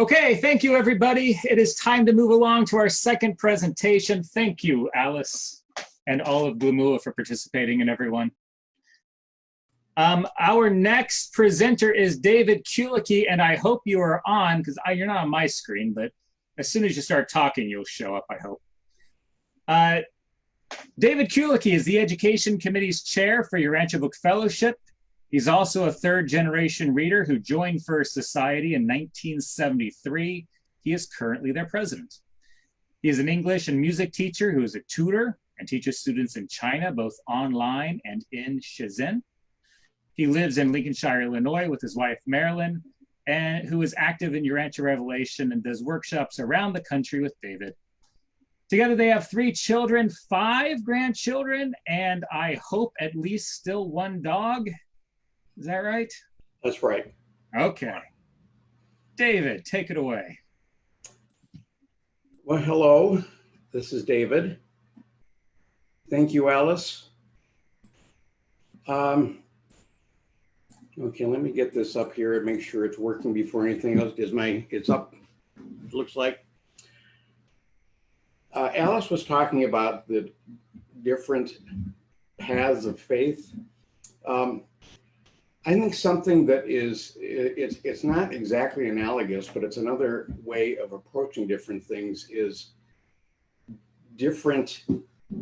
Okay, thank you, everybody. It is time to move along to our second presentation. Thank you, Alice, and all of Glumula for participating, and everyone. Our next presenter is David Kulieke, and I hope you are on, because you're not on my screen, but as soon as you start talking, you'll show up, I hope. David Kulieke is the Education Committee's chair for Urantia Book Fellowship. He's also a third-generation reader who joined First Society in 1973. He is currently their president. He is an English and music teacher who is a tutor and teaches students in China, both online and in Shenzhen. He lives in Lincolnshire, Illinois with his wife, Marilyn, and who is active in Urantia Revelation and does workshops around the country with David. Together they have 3 children, 5 grandchildren, and I hope at least still 1 dog. Is that right? That's right. Okay. David, take it away. Well, hello. This is David. Thank you, Alice. Okay, let me get this up here and make sure it's working before anything else. It's up, it looks like. Alice was talking about the different paths of faith. I think something that is, it's not exactly analogous, but it's another way of approaching different things is different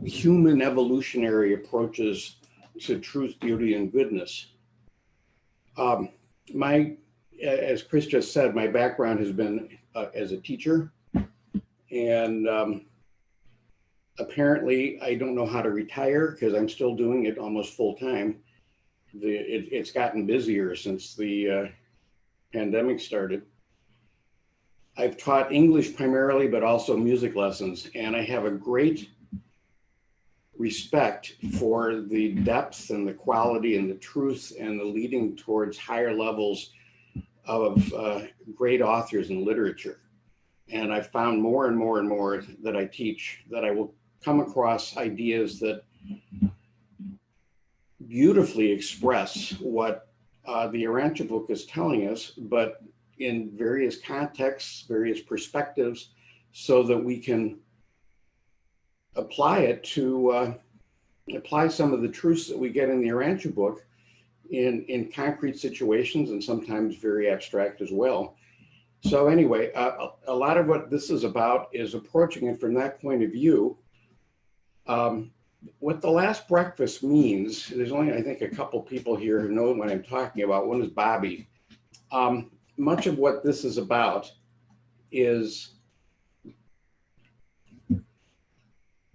human evolutionary approaches to truth, beauty, and goodness. As Chris just said, my background has been as a teacher, and apparently I don't know how to retire because I'm still doing it almost full time. It's gotten busier since the pandemic started. I've taught English primarily, but also music lessons, and I have a great respect for the depth and the quality and the truth and the leading towards higher levels of great authors in literature. And I've found more and more and more that I teach that I will come across ideas that beautifully express what the Urantia book is telling us, but in various contexts, various perspectives, so that we can apply it to apply some of the truths that we get in the Urantia book in concrete situations, and sometimes very abstract as well. So anyway, a lot of what this is about is approaching it from that point of view. What the last breakfast means, there's only, I think, a couple people here who know what I'm talking about. One is Bobby. Much of what this is about is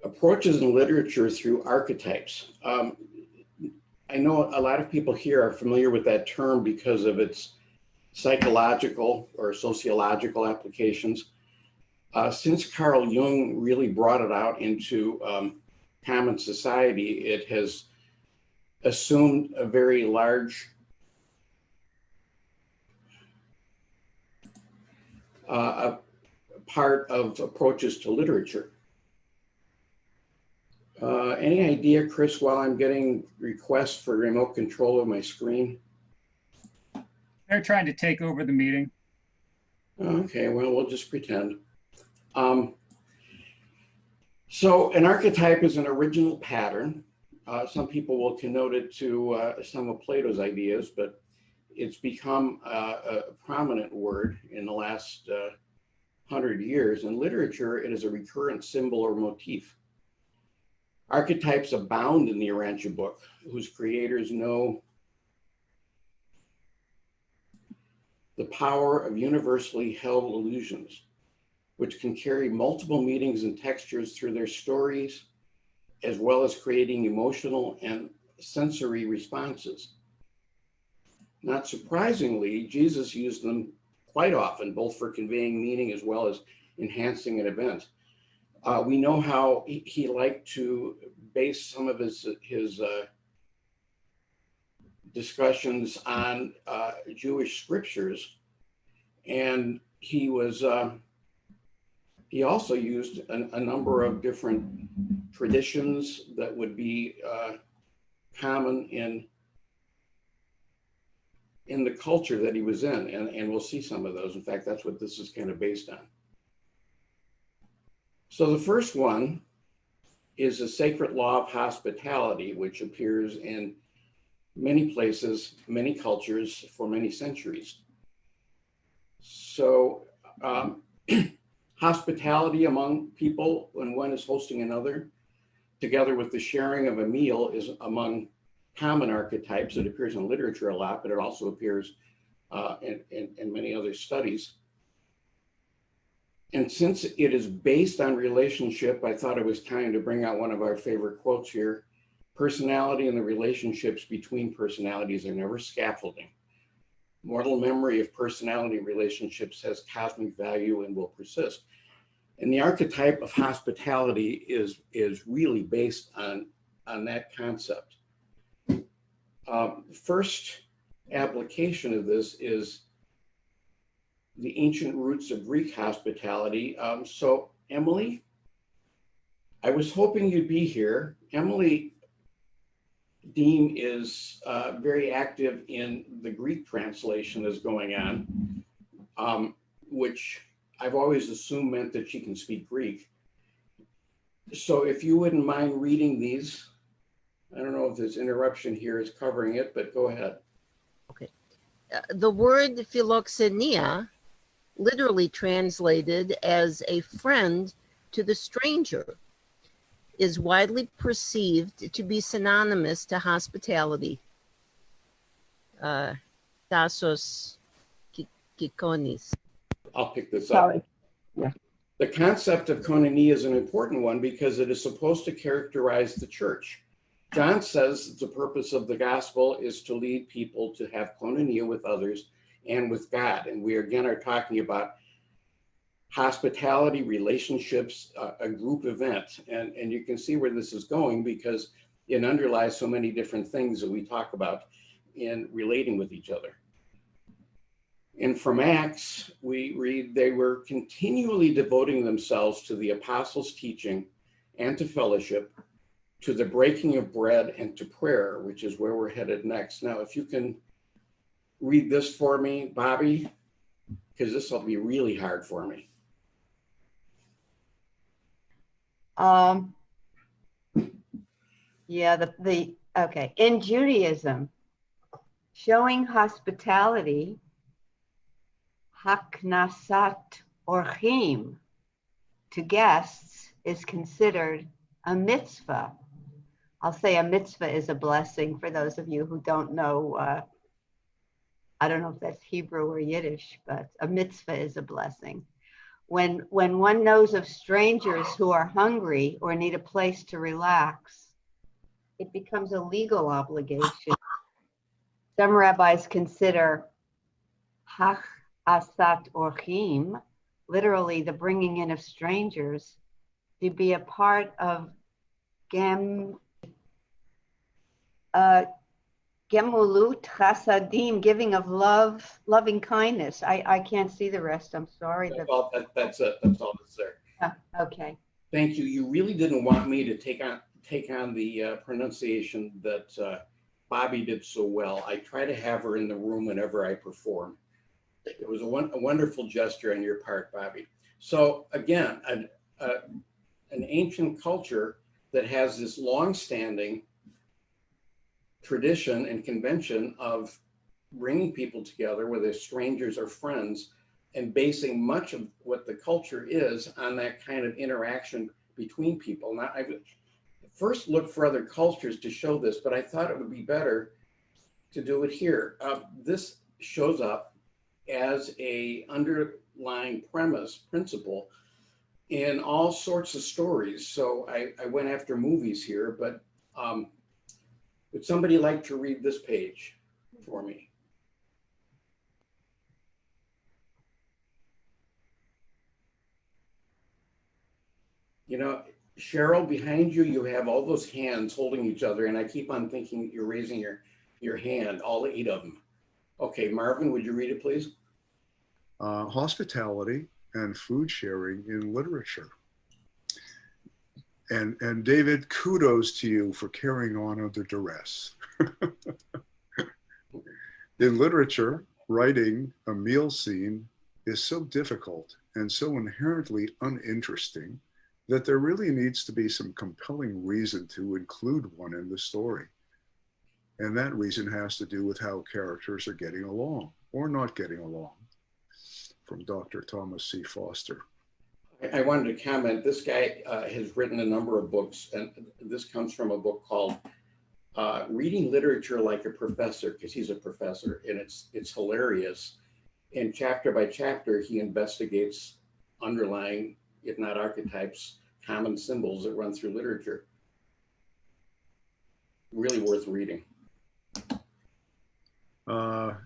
approaches in literature through archetypes. I know a lot of people here are familiar with that term because of its psychological or sociological applications. Since Carl Jung really brought it out into common society, it has assumed a very large part of approaches to literature. Any idea, Chris, while I'm getting requests for remote control of my screen? They're trying to take over the meeting. Okay, well, we'll just pretend. So an archetype is an original pattern. Some people will connote it to some of Plato's ideas, but it's become a prominent word in the last 100 years. In literature, it is a recurrent symbol or motif. Archetypes abound in the Urantia book, whose creators know the power of universally held illusions, which can carry multiple meanings and textures through their stories, as well as creating emotional and sensory responses. Not surprisingly, Jesus used them quite often, both for conveying meaning as well as enhancing an event. We know how he liked to base some of his discussions on Jewish scriptures, and he also used a number of different traditions that would be common in in the culture that he was in. And we'll see some of those. In fact, that's what this is kind of based on. So the first one is the sacred law of hospitality, which appears in many places, many cultures for many centuries. So hospitality among people when one is hosting another, together with the sharing of a meal, is among common archetypes. It appears in literature a lot, but it also appears in many other studies. And since it is based on relationship, I thought it was time to bring out one of our favorite quotes here. Personality and the relationships between personalities are never scaffolding. Mortal memory of personality relationships has cosmic value and will persist. And the archetype of hospitality is really based on that concept. First application of this is the ancient roots of Greek hospitality. So Emily, I was hoping you'd be here. Emily Dean is very active in the Greek translation that's going on, which I've always assumed meant that she can speak Greek. So if you wouldn't mind reading these, I don't know if this interruption here is covering it, but go ahead. Okay. The word philoxenia, literally translated as a friend to the stranger, is widely perceived to be synonymous to hospitality. Tasos kikonis. I'll pick this up. Sorry. Yeah. The concept of koinonia is an important one because it is supposed to characterize the church. John says that the purpose of the gospel is to lead people to have koinonia with others and with God. And we again are talking about hospitality, relationships, a group event. And you can see where this is going because it underlies so many different things that we talk about in relating with each other. And from Acts, we read they were continually devoting themselves to the apostles' teaching and to fellowship, to the breaking of bread and to prayer, which is where we're headed next. Now, if you can read this for me, Bobby, because this will be really hard for me. Yeah, okay. In Judaism, showing hospitality, haknasat orchim, to guests is considered a mitzvah. I'll say a mitzvah is a blessing for those of you who don't know. I don't know if that's Hebrew or Yiddish, but a mitzvah is a blessing. When one knows of strangers who are hungry or need a place to relax, it becomes a legal obligation. Some rabbis consider hach asat orchim, literally the bringing in of strangers, to be a part of gemulut chasadim, giving of love, loving kindness. I can't see the rest. I'm sorry. That's all that's there. Okay. Thank you. You really didn't want me to take on the pronunciation that Bobby did so well. I try to have her in the room whenever I perform. It was a wonderful gesture on your part, Bobby. So again, an ancient culture that has this long-standing tradition and convention of bringing people together, whether strangers or friends, and basing much of what the culture is on that kind of interaction between people. Now, I first looked for other cultures to show this, but I thought it would be better to do it here. This shows up as a underlying principle in all sorts of stories. So I went after movies here, but would somebody like to read this page for me? You know, Cheryl, behind you, you have all those hands holding each other, and I keep on thinking you're raising your hand, all 8 of them. Okay, Marvin, would you read it, please? Hospitality and food sharing in literature. And David, kudos to you for carrying on under duress. In literature, writing a meal scene is so difficult and so inherently uninteresting that there really needs to be some compelling reason to include one in the story. And that reason has to do with how characters are getting along or not getting along. From Dr. Thomas C. Foster. I wanted to comment, this guy has written a number of books, and this comes from a book called Reading Literature Like a Professor, because he's a professor, and it's hilarious. And chapter by chapter, he investigates underlying, if not archetypes, common symbols that run through literature. Really worth reading. Want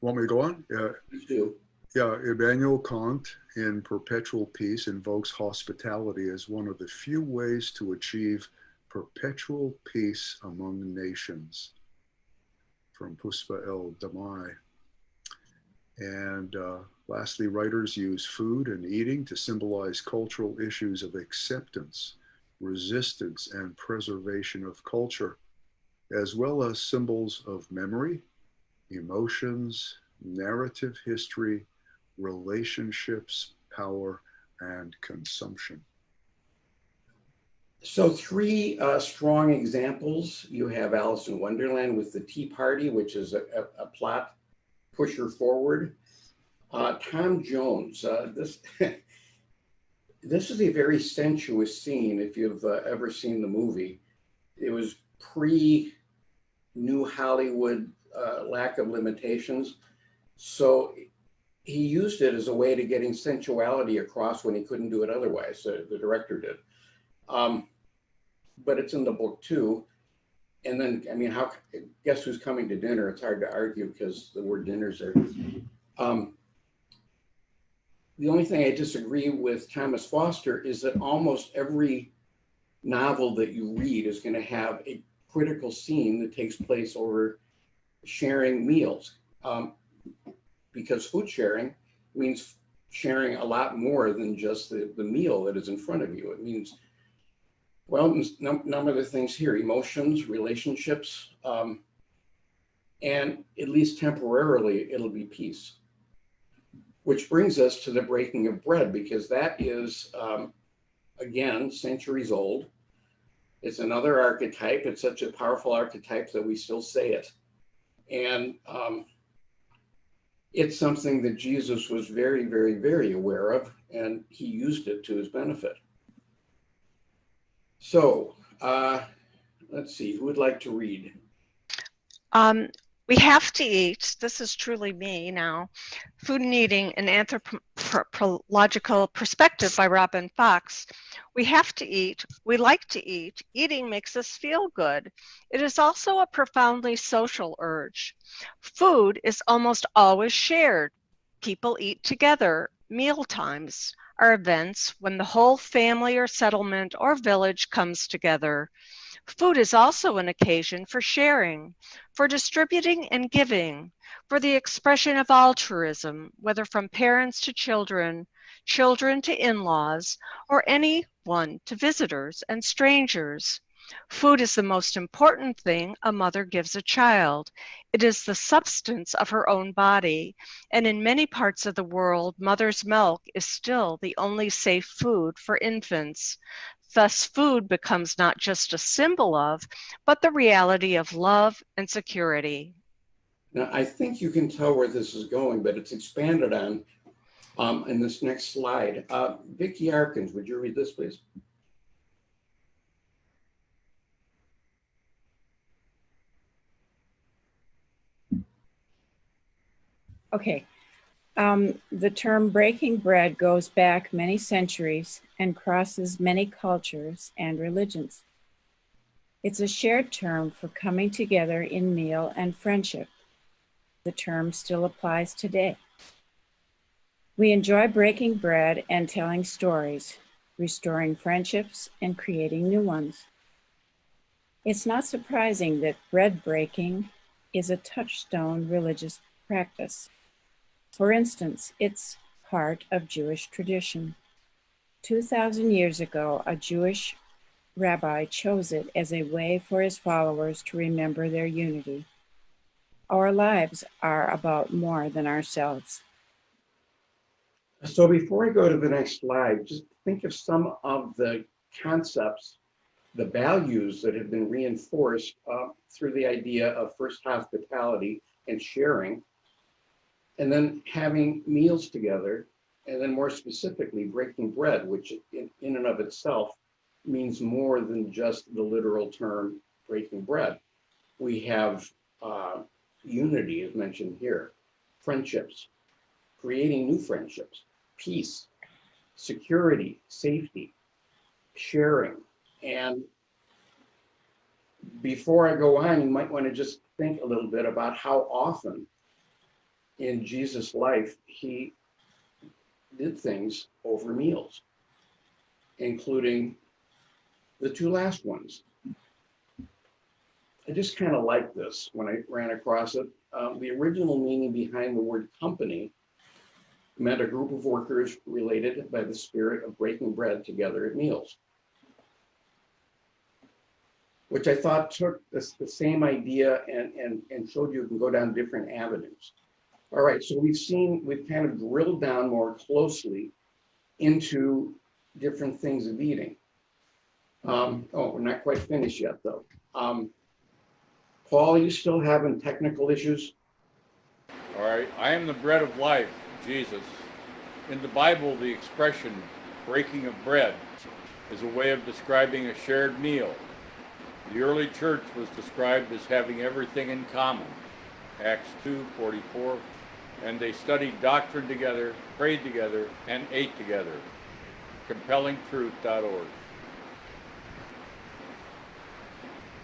me to go on? Please do. Yeah, Immanuel Kant in Perpetual Peace invokes hospitality as one of the few ways to achieve perpetual peace among nations. From Puspa El Damai. And lastly, writers use food and eating to symbolize cultural issues of acceptance, resistance, and preservation of culture, as well as symbols of memory, emotions, narrative history, relationships, power, and consumption. So three strong examples. You have Alice in Wonderland with the Tea Party, which is a plot pusher forward. Tom Jones, this is a very sensuous scene if you've ever seen the movie. It was pre-New Hollywood lack of limitations. So he used it as a way to getting sensuality across when he couldn't do it otherwise. The director did. But it's in the book too. And then, I mean, guess who's coming to dinner? It's hard to argue because the word dinner's there. The only thing I disagree with Thomas Foster is that almost every novel that you read is going to have a critical scene that takes place over sharing meals. Because food sharing means sharing a lot more than just the meal that is in front of you. It means, well, number of the things here, emotions, relationships, and at least temporarily, it'll be peace. Which brings us to the breaking of bread, because that is, again, centuries old. It's another archetype. It's such a powerful archetype that we still say it. And it's something that Jesus was very, very, very aware of, and he used it to his benefit. So let's see, who would like to read? We Have to Eat, this is truly me now, Food and Eating, an Anthropological Perspective by Robin Fox. We have to eat, we like to eat, eating makes us feel good. It is also a profoundly social urge. Food is almost always shared. People eat together. Meal times are events when the whole family or settlement or village comes together. Food is also an occasion for sharing, for distributing and giving, for the expression of altruism, whether from parents to children, children to in-laws, or anyone to visitors and strangers. Food is the most important thing a mother gives a child. It is the substance of her own body, and in many parts of the world, mother's milk is still the only safe food for infants. Thus, food becomes not just a symbol of, but the reality of love and security. Now, I think you can tell where this is going, but it's expanded on in this next slide. Vicki Arkins, would you read this, please? Okay. The term breaking bread goes back many centuries and crosses many cultures and religions. It's a shared term for coming together in meal and friendship. The term still applies today. We enjoy breaking bread and telling stories, restoring friendships and creating new ones. It's not surprising that bread breaking is a touchstone religious practice. For instance, it's part of Jewish tradition. 2,000 years ago, a Jewish rabbi chose it as a way for his followers to remember their unity. Our lives are about more than ourselves. So before I go to the next slide, just think of some of the concepts, the values that have been reinforced through the idea of first hospitality and sharing, and then having meals together, and then more specifically breaking bread, which in and of itself means more than just the literal term breaking bread. We have unity, as mentioned here, friendships, creating new friendships, peace, security, safety, sharing. And before I go on, you might want to just think a little bit about how often in Jesus' life he did things over meals, including the two last ones. I just kind of like this when I ran across it. The original meaning behind the word company meant a group of workers related by the spirit of breaking bread together at meals, which I thought took the same idea and showed you can go down different avenues. All right, so we've kind of drilled down more closely into different things of eating. Oh, we're not quite finished yet though. Paul, you still having technical issues? All right, I am the bread of life, Jesus. In the Bible, the expression breaking of bread is a way of describing a shared meal. The early church was described as having everything in common, Acts 2:44, and they studied doctrine together, prayed together, and ate together. CompellingTruth.org.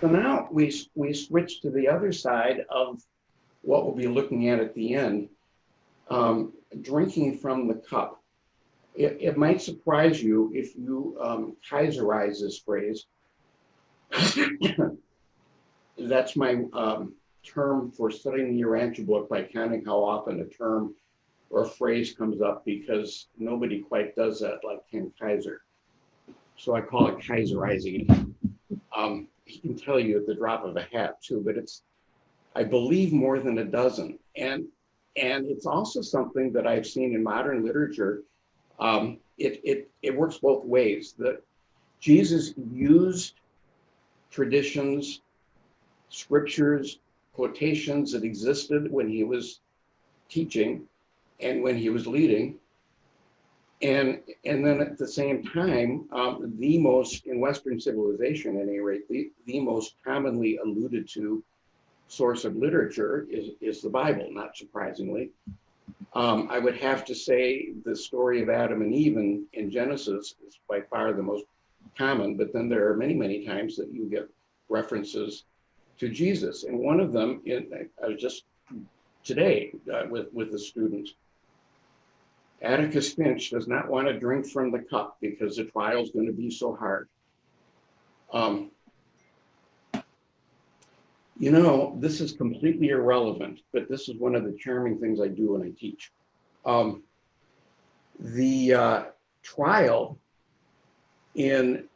So now we switch to the other side of what we'll be looking at the end, drinking from the cup. It might surprise you if you Kaiserize this phrase. That's my term for studying the Urantia book by counting how often a term or a phrase comes up, because nobody quite does that like Ken Kaiser. So I call it Kaiserizing it. He can tell you at the drop of a hat too, but it's, I believe, more than a dozen. And it's also something that I've seen in modern literature. It works both ways. That Jesus used traditions, scriptures, quotations that existed when he was teaching and when he was leading. And then at the same time, the most, in Western civilization at any rate, the most commonly alluded to source of literature is the Bible, not surprisingly. I would have to say the story of Adam and Eve in Genesis is by far the most common, but then there are many, many times that you get references to Jesus. And one of them, I was just today with the students, Atticus Finch does not want to drink from the cup because the trial is going to be so hard. You know, this is completely irrelevant, but this is one of the charming things I do when I teach. The trial in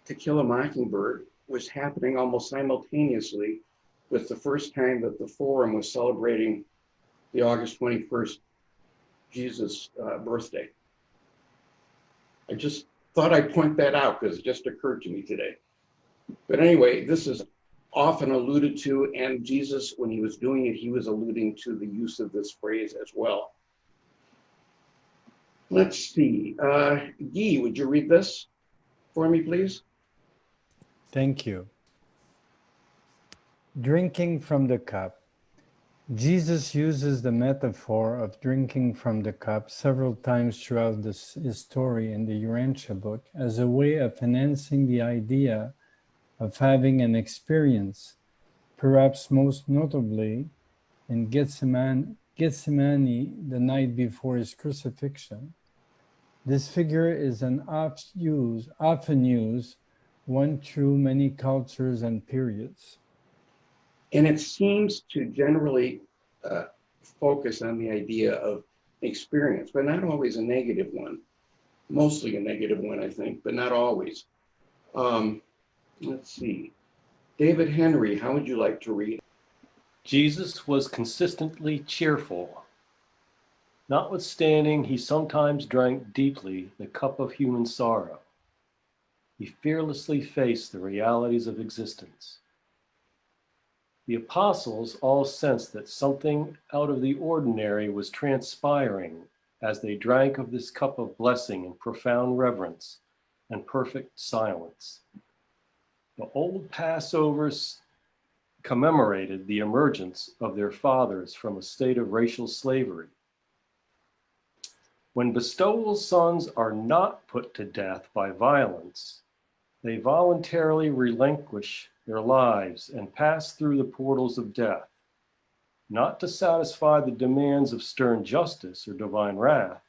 To Kill a Mockingbird was happening almost simultaneously with the first time that the Forum was celebrating the August 21st Jesus' birthday. I just thought I'd point that out because it just occurred to me today. But anyway, this is often alluded to, and Jesus, when he was doing it, he was alluding to the use of this phrase as well. Let's see. Guy, would you read this for me, please? Thank you. Drinking from the cup. Jesus uses the metaphor of drinking from the cup several times throughout his story in the Urantia book as a way of enhancing the idea of having an experience, perhaps most notably in Gethsemane the night before his crucifixion. This figure is an often used one through many cultures and periods. And it seems to generally focus on the idea of experience, but not always a negative one. Mostly a negative one, I think, but not always. Let's see. David Henry, how would you like to read? Jesus was consistently cheerful. Notwithstanding, he sometimes drank deeply the cup of human sorrow. He fearlessly faced the realities of existence. The apostles all sensed that something out of the ordinary was transpiring as they drank of this cup of blessing in profound reverence and perfect silence. The old Passovers commemorated the emergence of their fathers from a state of racial slavery. When bestowal sons are not put to death by violence, they voluntarily relinquish their lives and pass through the portals of death, not to satisfy the demands of stern justice or divine wrath,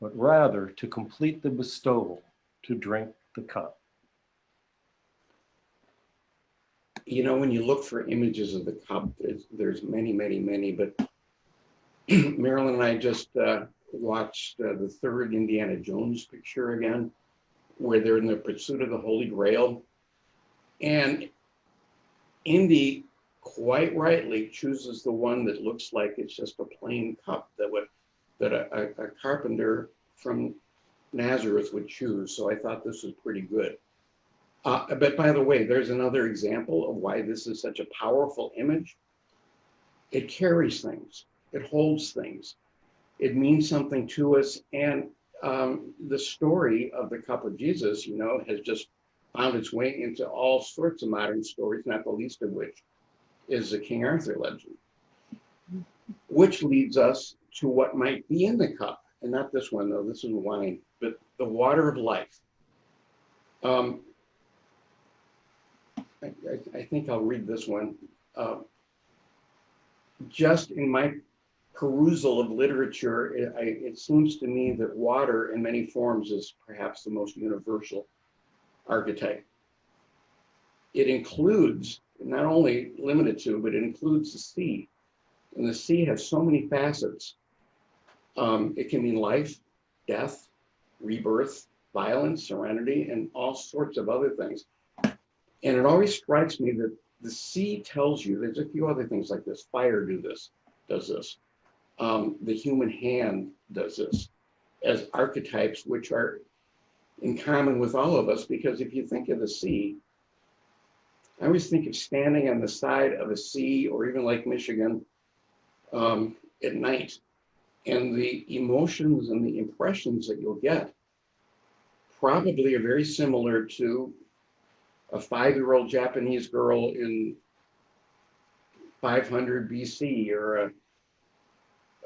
but rather to complete the bestowal, to drink the cup. You know, when you look for images of the cup, there's many, many, many, but Marilyn and I just watched the third Indiana Jones picture again, where they're in the pursuit of the Holy Grail. And Indy quite rightly chooses the one that looks like it's just a plain cup that a carpenter from Nazareth would choose. So I thought this was pretty good. But by the way, there's another example of why this is such a powerful image. It carries things. It holds things. It means something to us. And the story of the cup of Jesus, you know, has just found its way into all sorts of modern stories, not the least of which is the King Arthur legend, which leads us to what might be in the cup. And not this one, though. This is wine, but the water of life. I think I'll read this one. Just in my perusal of literature, it seems to me that water in many forms is perhaps the most universal archetype. It includes, not only limited to, but it includes the sea. And the sea has so many facets. It can mean life, death, rebirth, violence, serenity, and all sorts of other things. And it always strikes me that the sea tells you, there's a few other things like this. Fire does this. The human hand does this as archetypes, which are in common with all of us, because if you think of the sea, I always think of standing on the side of a sea or even Lake Michigan at night, and the emotions and the impressions that you'll get probably are very similar to a 5-year-old Japanese girl in 500 BC or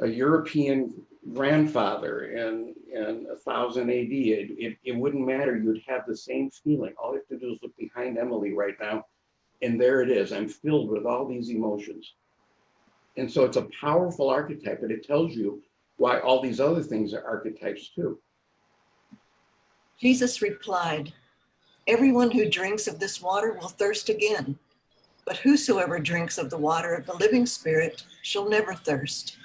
a European grandfather in 1000 AD. It wouldn't matter. You'd have the same feeling. All you have to do is look behind Emily right now, and there it is. I'm filled with all these emotions. And so it's a powerful archetype, and it tells you why all these other things are archetypes too. Jesus replied, "Everyone who drinks of this water will thirst again, but whosoever drinks of the water of the living Spirit shall never thirst.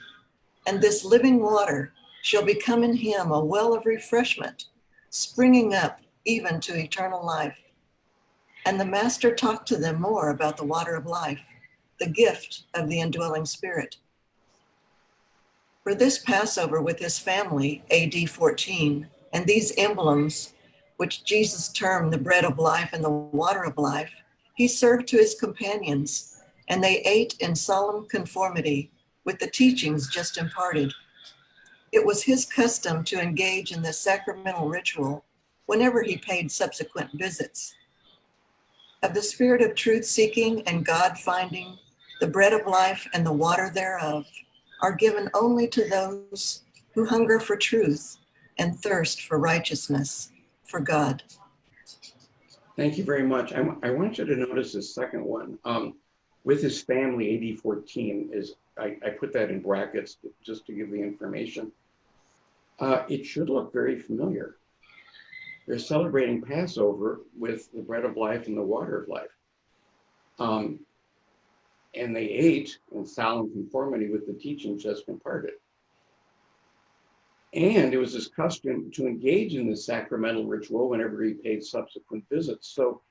And this living water shall become in him a well of refreshment, springing up even to eternal life." And the Master talked to them more about the water of life, the gift of the indwelling Spirit. For this Passover with his family, AD 14, and these emblems, which Jesus termed the bread of life and the water of life, he served to his companions, and they ate in solemn conformity with the teachings just imparted. It was his custom to engage in this sacramental ritual whenever he paid subsequent visits. Of the spirit of truth seeking and God finding, the bread of life and the water thereof are given only to those who hunger for truth and thirst for righteousness, for God. Thank you very much. I want you to notice this second one. With his family, AD 14 is, I put that in brackets just to give the information. It should look very familiar. They're celebrating Passover with the bread of life and the water of life. And they ate in solemn conformity with the teachings just imparted. And it was his custom to engage in this sacramental ritual whenever he paid subsequent visits. So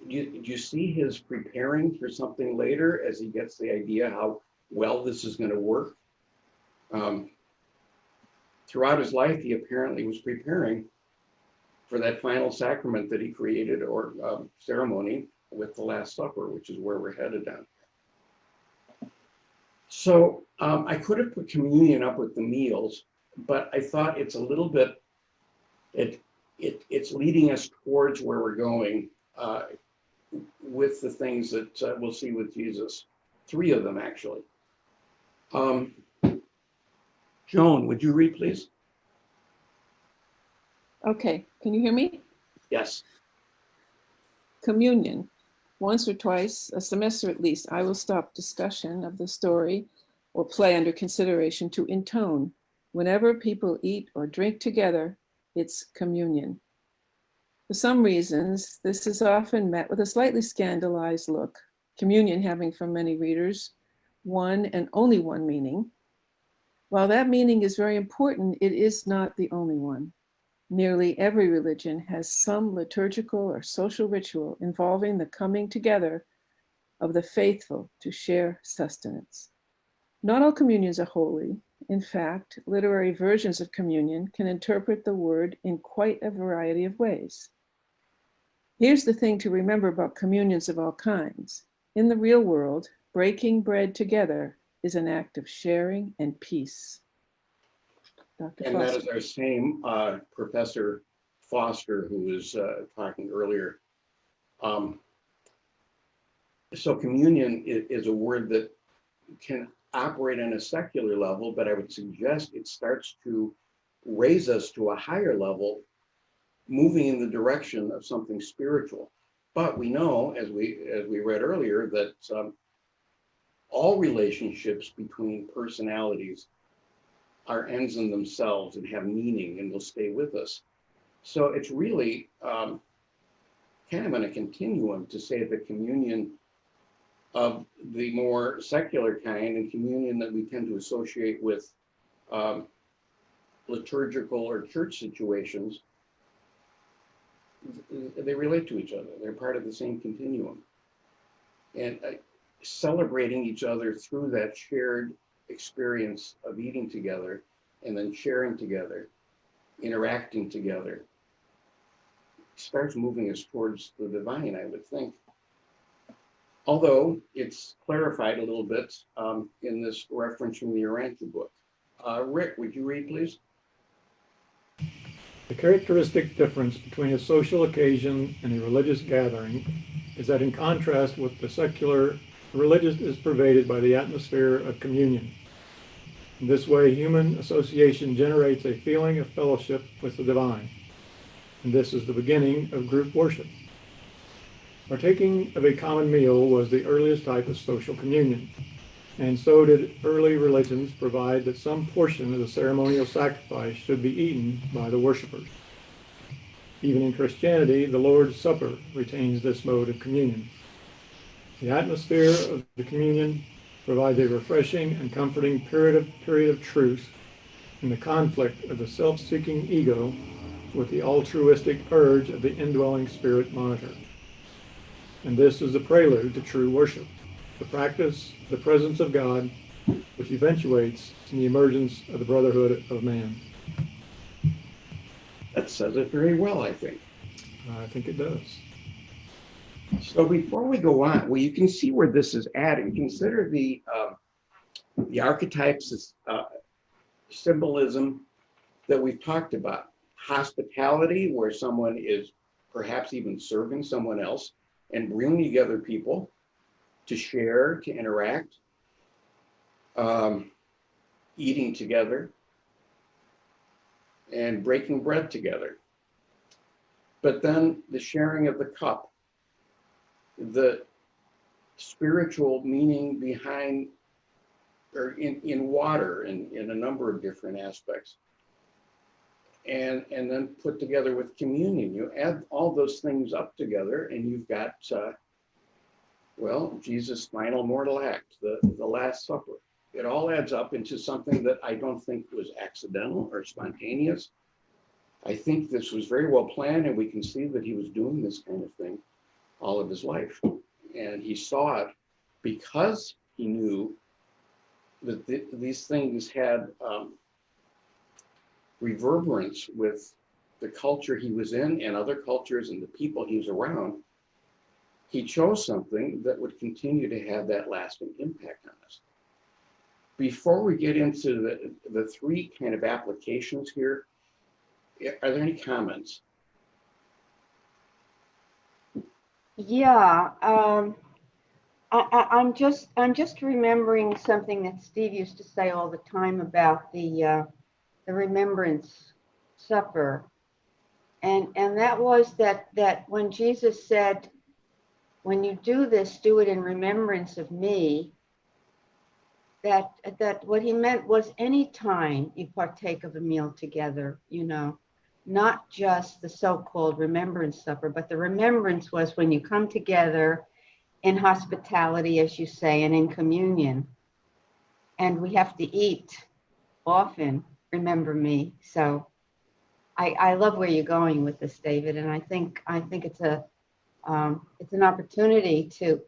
do you see his preparing for something later as he gets the idea how well this is going to work? Throughout his life, he apparently was preparing for that final sacrament that he created, or ceremony with the Last Supper, which is where we're headed on. So I could have put communion up with the meals, but I thought it's a little bit, it's leading us towards where we're going with the things that we'll see with Jesus. 3 of them, actually. Joan, would you read, please? Okay, can you hear me? Yes. Communion. Once or twice a semester at least, I will stop discussion of the story or play under consideration to intone. Whenever people eat or drink together, it's communion. For some reasons, this is often met with a slightly scandalized look, communion having for many readers one and only one meaning. While that meaning is very important, it is not the only one. Nearly every religion has some liturgical or social ritual involving the coming together of the faithful to share sustenance. Not all communions are holy. In fact, literary versions of communion can interpret the word in quite a variety of ways. Here's the thing to remember about communions of all kinds. In the real world, breaking bread together is an act of sharing and peace. Dr. And Foster. that is our same Professor Foster, who was talking earlier. So communion is a word that can operate on a secular level, but I would suggest it starts to raise us to a higher level, moving in the direction of something spiritual. But we know, as we read earlier, that all relationships between personalities are ends in themselves and have meaning and will stay with us. So it's really kind of on a continuum to say that communion of the more secular kind and communion that we tend to associate with liturgical or church situations, they relate to each other. They're part of the same continuum. And celebrating each other through that shared experience of eating together and then sharing together, interacting together, starts moving us towards the divine, I would think. Although it's clarified a little bit in this reference from the Urantia book. Rick, would you read, please? The characteristic difference between a social occasion and a religious gathering is that, in contrast with the secular, religious is pervaded by the atmosphere of communion. In this way, human association generates a feeling of fellowship with the divine, and this is the beginning of group worship. Partaking of a common meal was the earliest type of social communion, and so did early religions provide that some portion of the ceremonial sacrifice should be eaten by the worshipers. Even in Christianity, the Lord's Supper retains this mode of communion. The atmosphere of the communion provides a refreshing and comforting period of truce in the conflict of the self-seeking ego with the altruistic urge of the indwelling spirit monitor. And this is the prelude to true worship, the practice, the presence of God, which eventuates in the emergence of the brotherhood of man. That says it very well, I think. I think it does. So before we go on, well, you can see where this is at. And consider the archetypes, symbolism that we've talked about. Hospitality, where someone is perhaps even serving someone else and bringing together people to share, to interact, eating together, and breaking bread together. But then the sharing of the cup, the spiritual meaning behind, or in water, in a number of different aspects. And then put together with communion. You add all those things up together and you've got, well, Jesus' final mortal act, the Last Supper. It all adds up into something that I don't think was accidental or spontaneous. I think this was very well planned, and we can see that he was doing this kind of thing all of his life. And he saw it because he knew that these things had reverberance with the culture he was in and other cultures and the people he was around. He chose something that would continue to have that lasting impact on us. Before we get into the three kind of applications here, are there any comments? Yeah, I'm just remembering something that Steve used to say all the time about the Remembrance Supper, and that was that when Jesus said, "When you do this, do it in remembrance of me," that what he meant was any time you partake of a meal together, you know, not just the so-called remembrance supper, but the remembrance was when you come together in hospitality, as you say, and in communion. And we have to eat often, remember me. So I love where you're going with this, David, and I think it's an opportunity to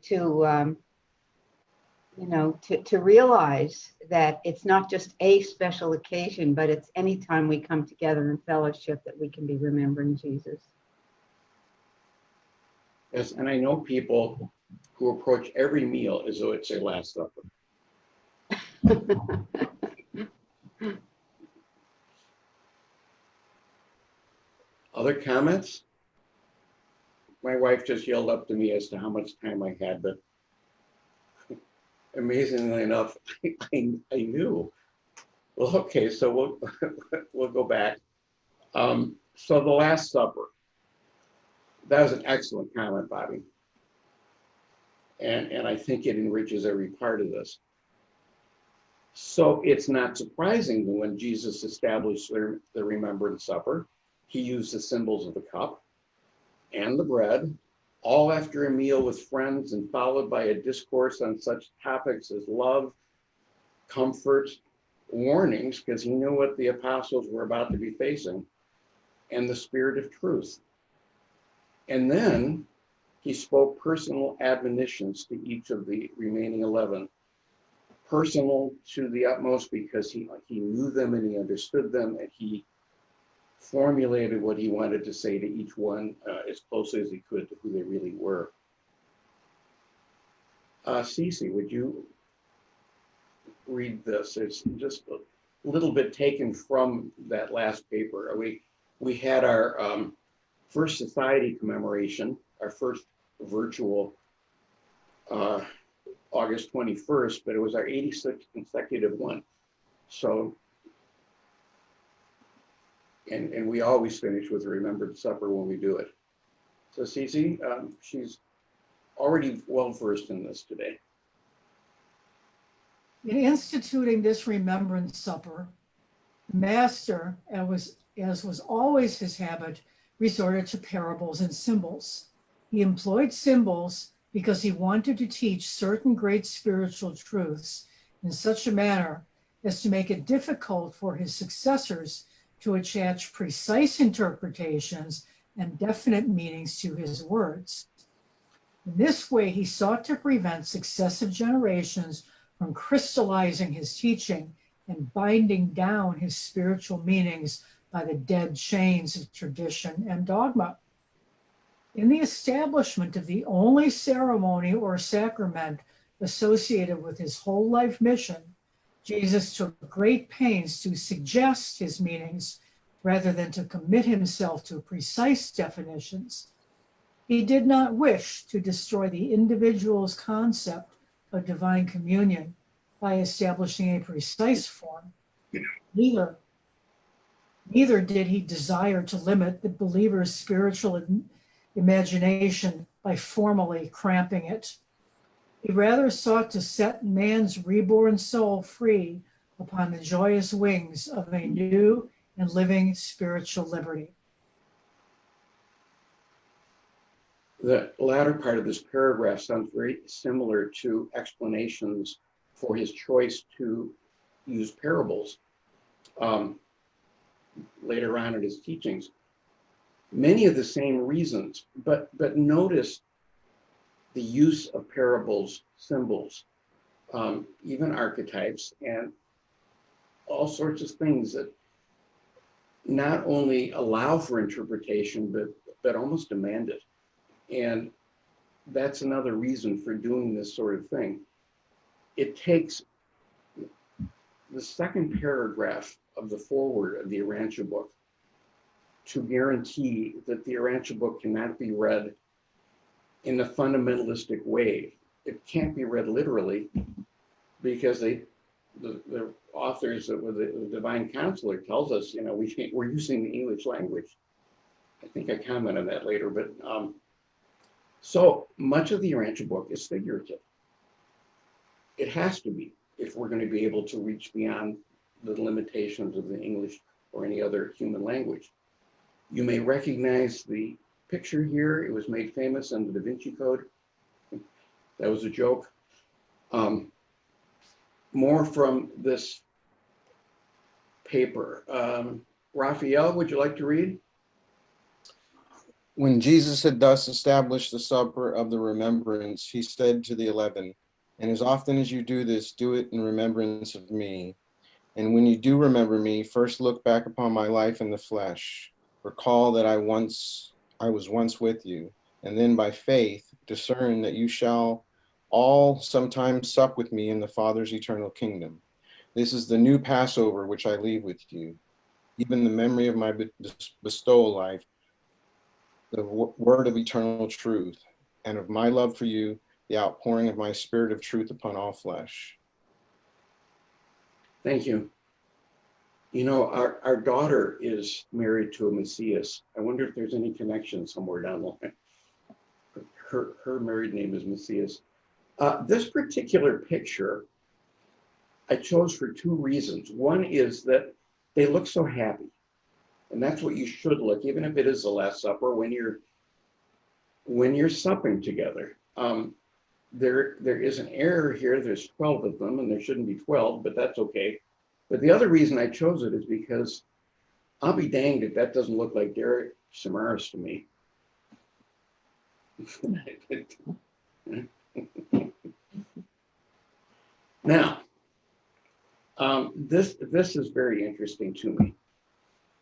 you know, to realize that it's not just a special occasion, but it's any time we come together in fellowship that we can be remembering Jesus. Yes, and I know people who approach every meal as though it's their last supper. Other comments? My wife just yelled up to me as to how much time I had, but amazingly enough, I knew. Well, okay, so we'll go back. So the Last Supper. That was an excellent comment, Bobby. And I think it enriches every part of this. So it's not surprising that when Jesus established the Remembrance Supper, he used the symbols of the cup and the bread, all after a meal with friends and followed by a discourse on such topics as love, comfort, warnings, because he knew what the apostles were about to be facing, and the spirit of truth. And then he spoke personal admonitions to each of the remaining 11, personal to the utmost because he knew them and he understood them, and he formulated what he wanted to say to each one as closely as he could to who they really were. Cece, would you read this? It's just a little bit taken from that last paper. We had our first society commemoration, our first virtual August 21st, but it was our 86th consecutive one. So, and we always finish with a remembered supper when we do it. So Cece, she's already well versed in this today. In instituting this remembrance supper, the master, as was always his habit, resorted to parables and symbols. He employed symbols because he wanted to teach certain great spiritual truths in such a manner as to make it difficult for his successors to attach precise interpretations and definite meanings to his words. In this way, he sought to prevent successive generations from crystallizing his teaching and binding down his spiritual meanings by the dead chains of tradition and dogma. In the establishment of the only ceremony or sacrament associated with his whole life mission, Jesus took great pains to suggest his meanings rather than to commit himself to precise definitions. He did not wish to destroy the individual's concept of divine communion by establishing a precise form. Neither did he desire to limit the believer's spiritual imagination by formally cramping it. He rather sought to set man's reborn soul free upon the joyous wings of a new and living spiritual liberty. The latter part of this paragraph sounds very similar to explanations for his choice to use parables later on in his teachings. Many of the same reasons, but notice the use of parables, symbols, even archetypes, and all sorts of things that not only allow for interpretation, but almost demand it. And that's another reason for doing this sort of thing. It takes the second paragraph of the foreword of the Urantia book to guarantee that the Urantia book cannot be read in a fundamentalistic way. It can't be read literally because the authors, the Divine Counselor tells us, you know, we're using the English language. I think I comment on that later, but so much of the Urantia book is figurative. It has to be if we're going to be able to reach beyond the limitations of the English or any other human language. You may recognize the picture here. It was made famous in the Da Vinci Code. That was a joke. More from this paper. Raphael, would you like to read? When Jesus had thus established the supper of the remembrance, he said to the 11, "And as often as you do this, do it in remembrance of me. And when you do remember me, first look back upon my life in the flesh. Recall that I was once with you, and then by faith discern that you shall all sometimes sup with me in the Father's eternal kingdom. This is the new Passover which I leave with you, even the memory of my bestowal life, the word of eternal truth, and of my love for you, the outpouring of my spirit of truth upon all flesh." Thank you. You know, our daughter is married to a Macias. I wonder if there's any connection somewhere down the line. Her married name is Macias. This particular picture I chose for two reasons. One is that they look so happy, and that's what you should look, even if it is the Last Supper, when you're supping together. There is an error here. There's 12 of them, and there shouldn't be 12, but that's okay. But the other reason I chose it is because I'll be danged if that doesn't look like Derek Samaras to me. Now, this is very interesting to me.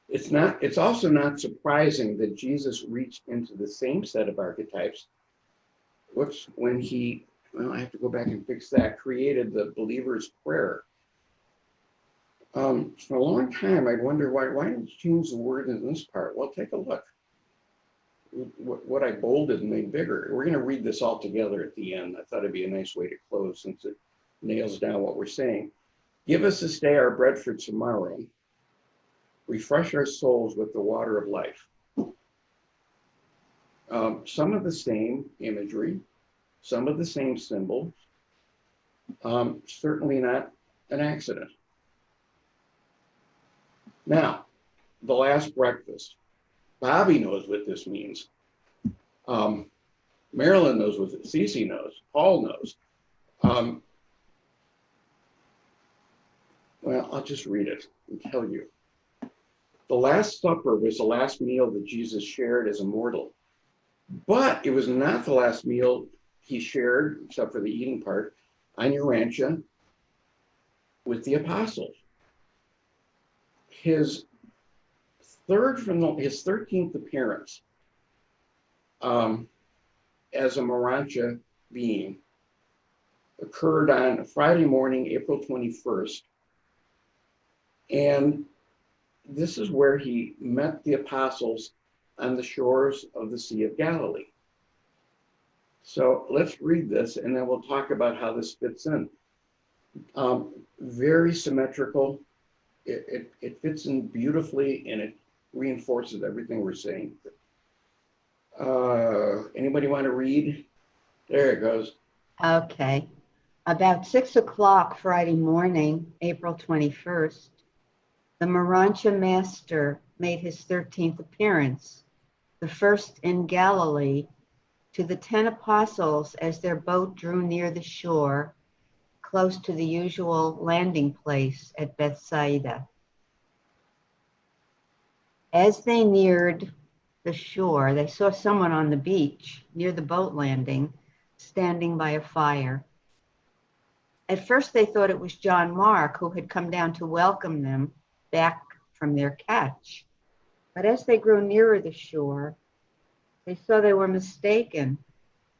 It's also not surprising that Jesus reached into the same set of archetypes, when he, well, I have to go back and fix that, created the believer's prayer. For a long time, I'd wonder why didn't you change the word in this part? Well, take a look. What I bolded and made bigger. We're going to read this all together at the end. I thought it'd be a nice way to close since it nails down what we're saying. Give us this day our bread for tomorrow. Refresh our souls with the water of life. Some of the same imagery, some of the same symbols, certainly not an accident. Now, the last breakfast. Bobby knows what this means. Marilyn knows what it, Cece knows, Paul knows. Well, I'll just read it and tell you. The Last Supper was the last meal that Jesus shared as a mortal, but it was not the last meal he shared, except for the eating part, on Urantia with the apostles. His 13th appearance as a Urantia being occurred on Friday morning, April 21st. And this is where he met the apostles on the shores of the Sea of Galilee. So let's read this and then we'll talk about how this fits in. Very symmetrical. It fits in beautifully and it reinforces everything we're saying. Anybody want to read? There it goes. Okay. About 6 o'clock Friday morning, April 21st, the Urantia master made his 13th appearance, the first in Galilee, to the 10 apostles as their boat drew near the shore, close to the usual landing place at Bethsaida. As they neared the shore, they saw someone on the beach near the boat landing, standing by a fire. At first, they thought it was John Mark who had come down to welcome them back from their catch. But as they grew nearer the shore, they saw they were mistaken.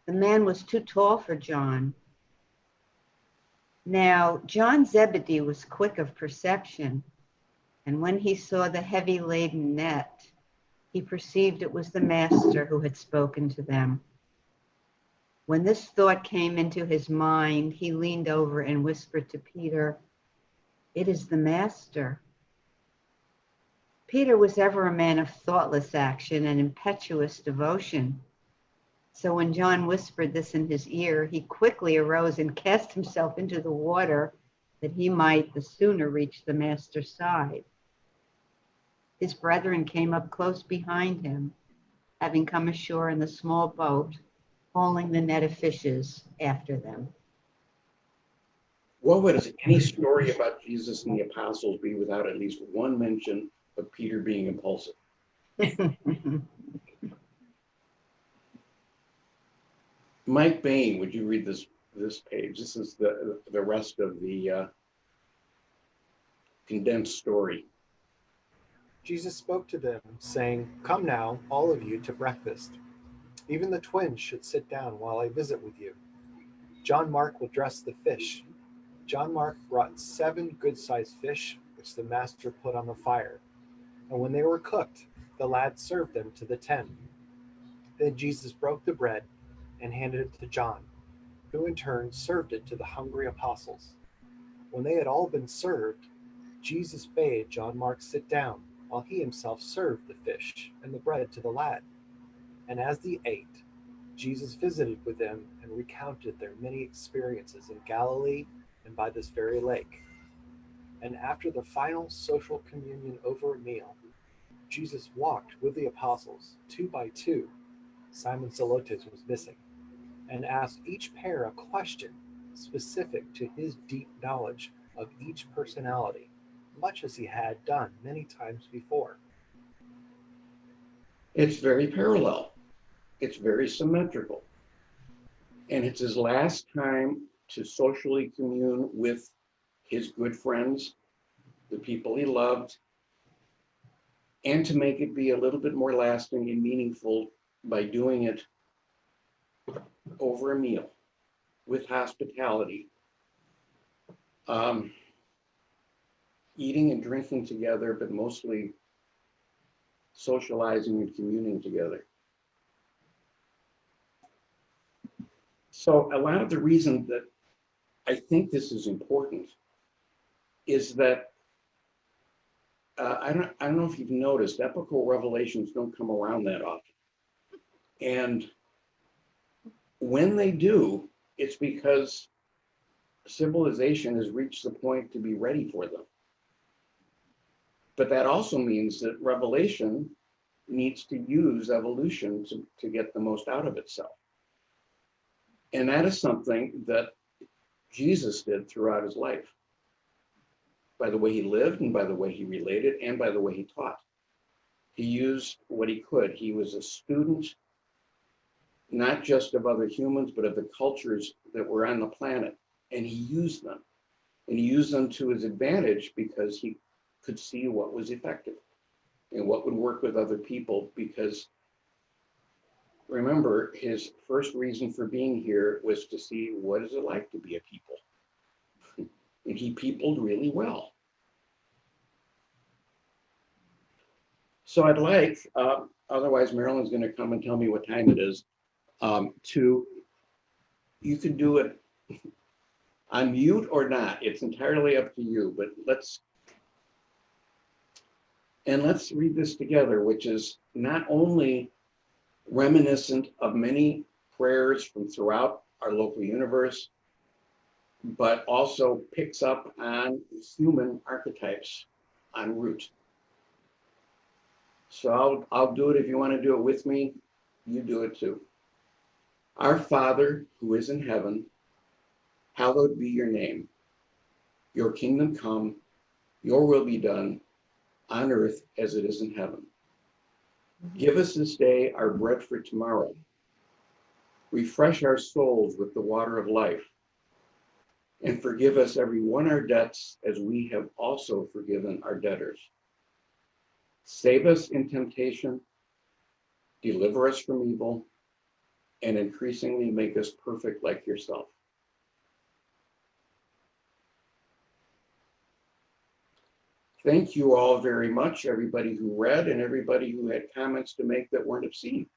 The man was too tall for John. Now, John Zebedee was quick of perception, and when he saw the heavy laden net, he perceived it was the master who had spoken to them. When this thought came into his mind, he leaned over and whispered to Peter, "It is the master." Peter was ever a man of thoughtless action and impetuous devotion. So when John whispered this in his ear, he quickly arose and cast himself into the water that he might the sooner reach the master's side. His brethren came up close behind him, having come ashore in the small boat, hauling the net of fishes after them. What would any story about Jesus and the apostles be without at least one mention of Peter being impulsive? Mike Bain, would you read this page? This is the rest of the condensed story. Jesus spoke to them, saying, "Come now, all of you, to breakfast. Even the twins should sit down while I visit with you. John Mark will dress the fish." John Mark brought 7 good-sized fish, which the master put on the fire. And when they were cooked, the lad served them to the 10. Then Jesus broke the bread and handed it to John, who in turn served it to the hungry apostles. When they had all been served, Jesus bade John Mark sit down, while he himself served the fish and the bread to the lad. And as they ate, Jesus visited with them and recounted their many experiences in Galilee and by this very lake. And after the final social communion over a meal, Jesus walked with the apostles 2 by 2. Simon Zelotes was missing, and asked each pair a question specific to his deep knowledge of each personality, much as he had done many times before. It's very parallel. It's very symmetrical. And it's his last time to socially commune with his good friends, the people he loved, and to make it be a little bit more lasting and meaningful by doing it over a meal with hospitality, eating and drinking together, but mostly socializing and communing together. So a lot of the reason that I think this is important is that I don't know if you've noticed, epical revelations don't come around that often. And when they do, it's because civilization has reached the point to be ready for them. But that also means that revelation needs to use evolution to get the most out of itself. And that is something that Jesus did throughout his life, by the way he lived and by the way he related and by the way he taught. He used what he could. He was a student, not just of other humans, but of the cultures that were on the planet. And he used them. And he used them to his advantage because he could see what was effective and what would work with other people. Because remember, his first reason for being here was to see what is it like to be a people. And he peopled really well. So I'd like, otherwise Marilyn's going to come and tell me what time it is, you can do it on mute or not. It's entirely up to you, but let's read this together, which is not only reminiscent of many prayers from throughout our local universe, but also picks up on human archetypes en route. So I'll do it. If you want to do it with me, you do it too. Our Father, who is in heaven, hallowed be your name. Your kingdom come, your will be done on earth as it is in heaven. Give us this day our bread for tomorrow. Refresh our souls with the water of life, and forgive us every one our debts as we have also forgiven our debtors. Save us in temptation, deliver us from evil, and increasingly make us perfect like yourself. Thank you all very much, everybody who read and everybody who had comments to make that weren't obscene.